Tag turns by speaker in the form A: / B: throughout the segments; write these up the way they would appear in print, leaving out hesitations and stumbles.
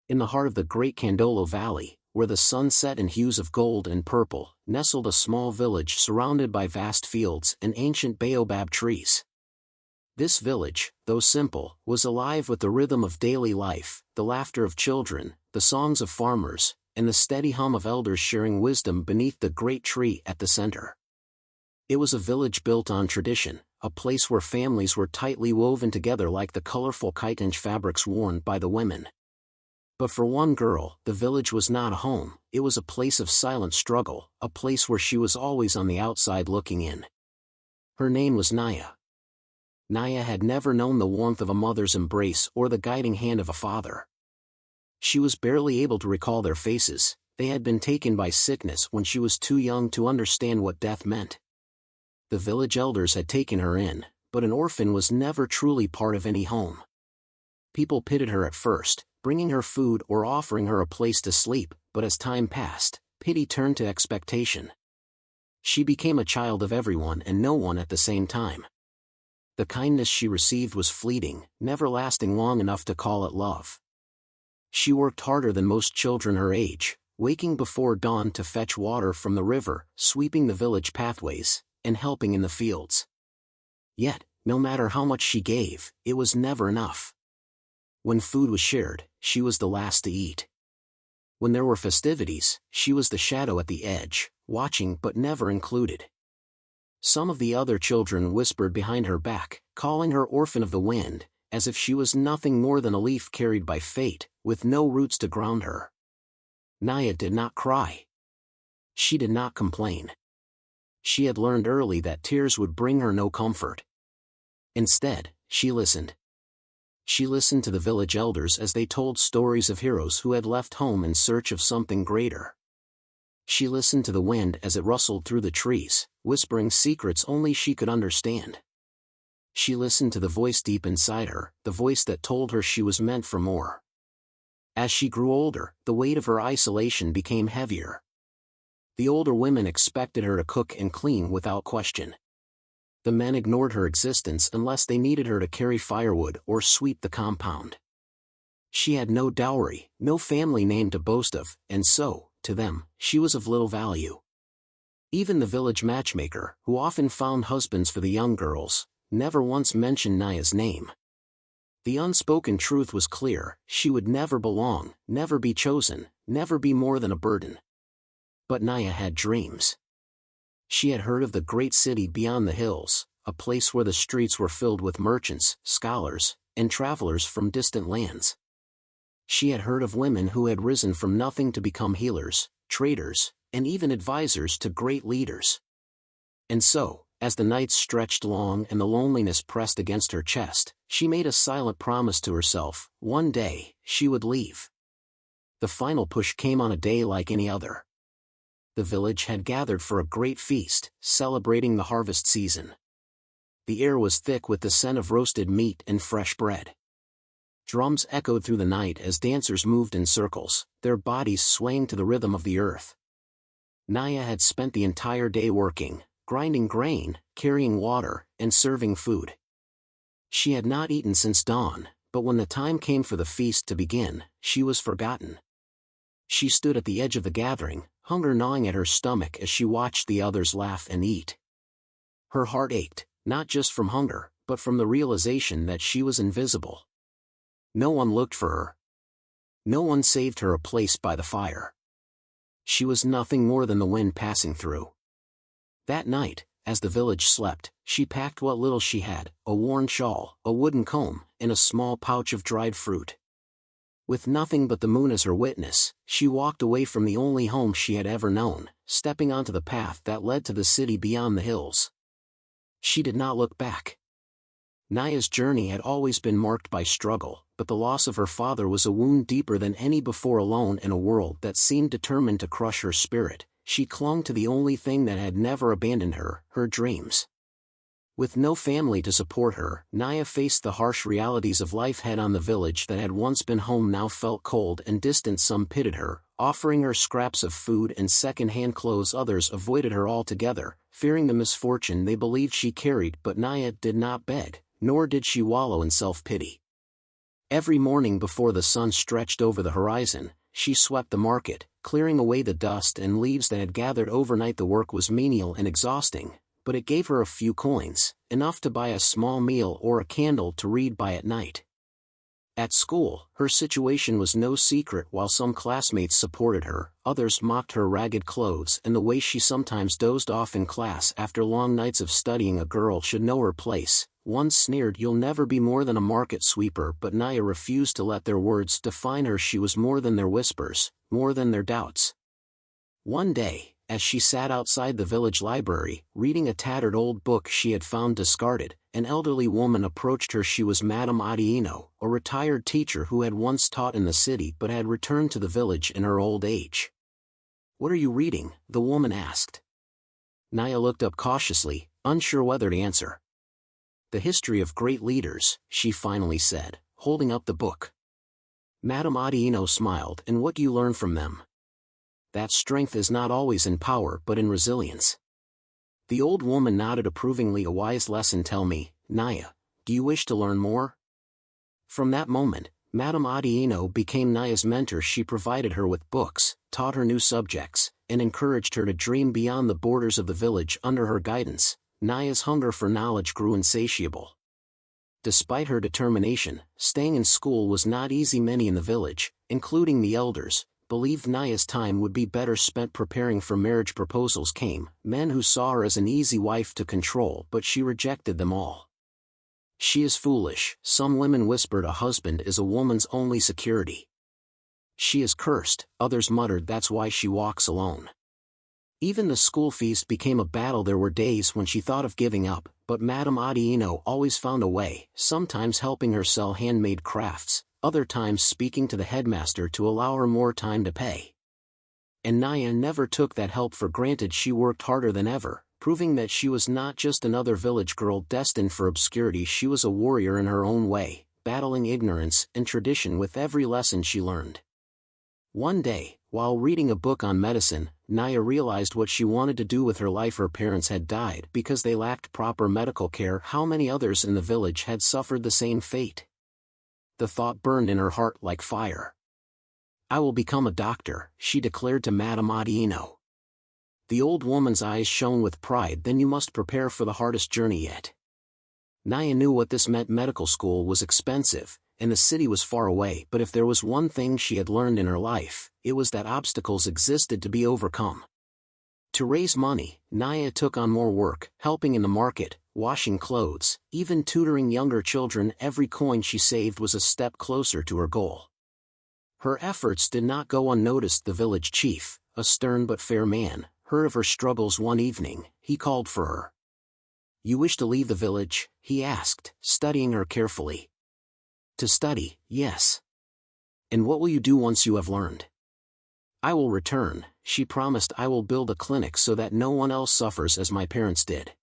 A: In the heart of the great Candolo Valley, where the sun set in hues of gold and purple, nestled a small village surrounded by vast fields and ancient baobab trees. This village, though simple, was alive with the rhythm of daily life, the laughter of children, the songs of farmers, and the steady hum of elders sharing wisdom beneath the great tree at the center. It was a village built on tradition, a place where families were tightly woven together like the colorful chitinge fabrics worn by the women. But for one girl, the village was not a home, it was a place of silent struggle, a place where she was always on the outside looking in. Her name was Nyah. Nyah had never known the warmth of a mother's embrace or the guiding hand of a father. She was barely able to recall their faces, they had been taken by sickness when she was too young to understand what death meant. The village elders had taken her in, but an orphan was never truly part of any home. People pitied her at first, bringing her food or offering her a place to sleep, but as time passed, pity turned to expectation. She became a child of everyone and no one at the same time. The kindness she received was fleeting, never lasting long enough to call it love. She worked harder than most children her age, waking before dawn to fetch water from the river, sweeping the village pathways, and helping in the fields. Yet, no matter how much she gave, it was never enough. When food was shared, she was the last to eat. When there were festivities, she was the shadow at the edge, watching but never included. Some of the other children whispered behind her back, calling her orphan of the wind, as if she was nothing more than a leaf carried by fate, with no roots to ground her. Nyah did not cry. She did not complain. She had learned early that tears would bring her no comfort. Instead, she listened. She listened to the village elders as they told stories of heroes who had left home in search of something greater. She listened to the wind as it rustled through the trees, whispering secrets only she could understand. She listened to the voice deep inside her, the voice that told her she was meant for more. As she grew older, the weight of her isolation became heavier. The older women expected her to cook and clean without question. The men ignored her existence unless they needed her to carry firewood or sweep the compound. She had no dowry, no family name to boast of, and so, to them, she was of little value. Even the village matchmaker, who often found husbands for the young girls, never once mentioned Nyah's name. The unspoken truth was clear, she would never belong, never be chosen, never be more than a burden. But Nyah had dreams. She had heard of the great city beyond the hills, a place where the streets were filled with merchants, scholars, and travelers from distant lands. She had heard of women who had risen from nothing to become healers, traders, and even advisors to great leaders. And so, as the nights stretched long and the loneliness pressed against her chest, she made a silent promise to herself, one day, she would leave. The final push came on a day like any other. The village had gathered for a great feast, celebrating the harvest season. The air was thick with the scent of roasted meat and fresh bread. Drums echoed through the night as dancers moved in circles, their bodies swaying to the rhythm of the earth. Nyah had spent the entire day working, grinding grain, carrying water, and serving food. She had not eaten since dawn, but when the time came for the feast to begin, she was forgotten. She stood at the edge of the gathering, hunger gnawing at her stomach as she watched the others laugh and eat. Her heart ached, not just from hunger, but from the realization that she was invisible. No one looked for her. No one saved her a place by the fire. She was nothing more than the wind passing through. That night, as the village slept, she packed what little she had, a worn shawl, a wooden comb, and a small pouch of dried fruit. With nothing but the moon as her witness, she walked away from the only home she had ever known, stepping onto the path that led to the city beyond the hills. She did not look back. Nyah's journey had always been marked by struggle, but the loss of her father was a wound deeper than any before. Alone in a world that seemed determined to crush her spirit, she clung to the only thing that had never abandoned her, her dreams. With no family to support her, Nyah faced the harsh realities of life head-on. The village that had once been home now felt cold and distant. Some pitied her, offering her scraps of food and second-hand clothes. Others avoided her altogether, fearing the misfortune they believed she carried. But Nyah did not beg, nor did she wallow in self-pity. Every morning before the sun stretched over the horizon, she swept the market, clearing away the dust and leaves that had gathered overnight. The work was menial and exhausting, but it gave her a few coins, enough to buy a small meal or a candle to read by at night. At school, her situation was no secret. While some classmates supported her, others mocked her ragged clothes and the way she sometimes dozed off in class after long nights of studying. A girl should know her place. One sneered, "You'll never be more than a market sweeper," but Nyah refused to let their words define her. She was more than their whispers, more than their doubts. One day, as she sat outside the village library, reading a tattered old book she had found discarded, an elderly woman approached her. She was Madame Adiino, a retired teacher who had once taught in the city but had returned to the village in her old age. "What are you reading?" the woman asked. Nyah looked up cautiously, unsure whether to answer. "The history of great leaders," she finally said, holding up the book. Madame Adiino smiled. "And what do you learn from them?" "That strength is not always in power but in resilience." The old woman nodded approvingly. "A wise lesson. Tell me, Nyah, do you wish to learn more?" From that moment, Madame Adiino became Nyah's mentor. She provided her with books, taught her new subjects, and encouraged her to dream beyond the borders of the village. Under her guidance, Nyah's hunger for knowledge grew insatiable. Despite her determination, staying in school was not easy. Many in the village, including the elders, believed Nyah's time would be better spent preparing for marriage. Proposals came, men who saw her as an easy wife to control, but she rejected them all. "She is foolish," some women whispered. "A husband is a woman's only security." "She is cursed," others muttered. "That's why she walks alone." Even the school feast became a battle. There were days when she thought of giving up, but Madame Adiino always found a way, sometimes helping her sell handmade crafts, other times speaking to the headmaster to allow her more time to pay. And Nyah never took that help for granted. She worked harder than ever, proving that she was not just another village girl destined for obscurity. She was a warrior in her own way, battling ignorance and tradition with every lesson she learned. One day, while reading a book on medicine, Nyah realized what she wanted to do with her life. Her parents had died because they lacked proper medical care. How many others in the village had suffered the same fate? The thought burned in her heart like fire. "I will become a doctor," she declared to Madame Adiino. The old woman's eyes shone with pride. "Then you must prepare for the hardest journey yet." Nyah knew what this meant. Medical school was expensive, and the city was far away, but if there was one thing she had learned in her life, it was that obstacles existed to be overcome. To raise money, Nyah took on more work, helping in the market, washing clothes, even tutoring younger children. Every coin she saved was a step closer to her goal. Her efforts did not go unnoticed. The village chief, a stern but fair man, heard of her struggles. One evening, he called for her. "You wish to leave the village?" he asked, studying her carefully. "To study, yes." "And what will you do once you have learned?" "I will return," she promised. "I will build a clinic so that no one else suffers as my parents did."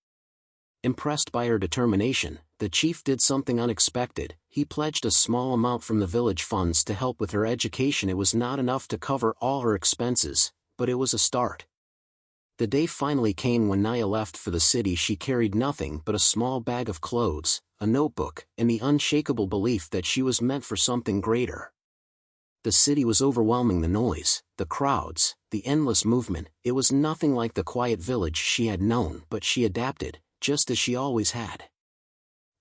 A: Impressed by her determination, the chief did something unexpected. He pledged a small amount from the village funds to help with her education. It was not enough to cover all her expenses, but it was a start. The day finally came when Nyah left for the city. She carried nothing but a small bag of clothes, a notebook, and the unshakable belief that she was meant for something greater. The city was overwhelming. The noise, the crowds, the endless movement. It was nothing like the quiet village she had known, but she adapted, just as she always had.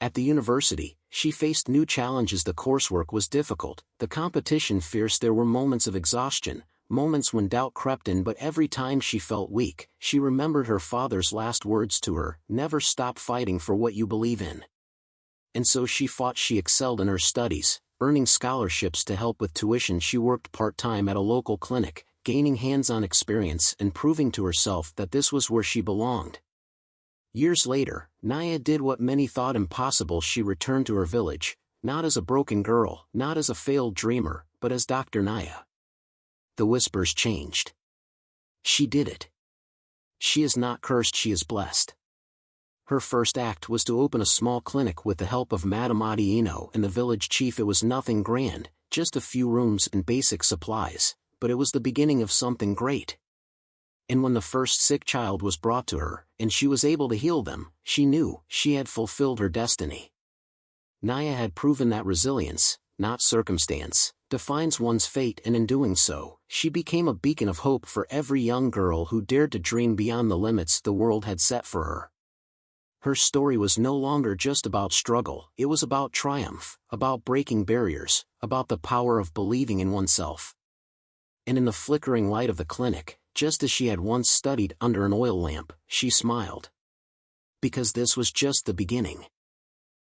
A: At the university, she faced new challenges. The coursework was difficult, the competition fierce. There were moments of exhaustion, moments when doubt crept in, but every time she felt weak, she remembered her father's last words to her: "Never stop fighting for what you believe in." And so she fought. She excelled in her studies, earning scholarships to help with tuition. She worked part-time at a local clinic, gaining hands-on experience and proving to herself that this was where she belonged. Years later, Nyah did what many thought impossible. She returned to her village, not as a broken girl, not as a failed dreamer, but as Dr. Nyah. The whispers changed. She did it. She is not cursed, she is blessed. Her first act was to open a small clinic with the help of Madame Adiino and the village chief. It was nothing grand, just a few rooms and basic supplies, but it was the beginning of something great. And when the first sick child was brought to her, and she was able to heal them, she knew she had fulfilled her destiny. Nyah had proven that resilience, not circumstance, defines one's fate, and in doing so, she became a beacon of hope for every young girl who dared to dream beyond the limits the world had set for her. Her story was no longer just about struggle, it was about triumph, about breaking barriers, about the power of believing in oneself. And in the flickering light of the clinic, just as she had once studied under an oil lamp, she smiled. Because this was just the beginning.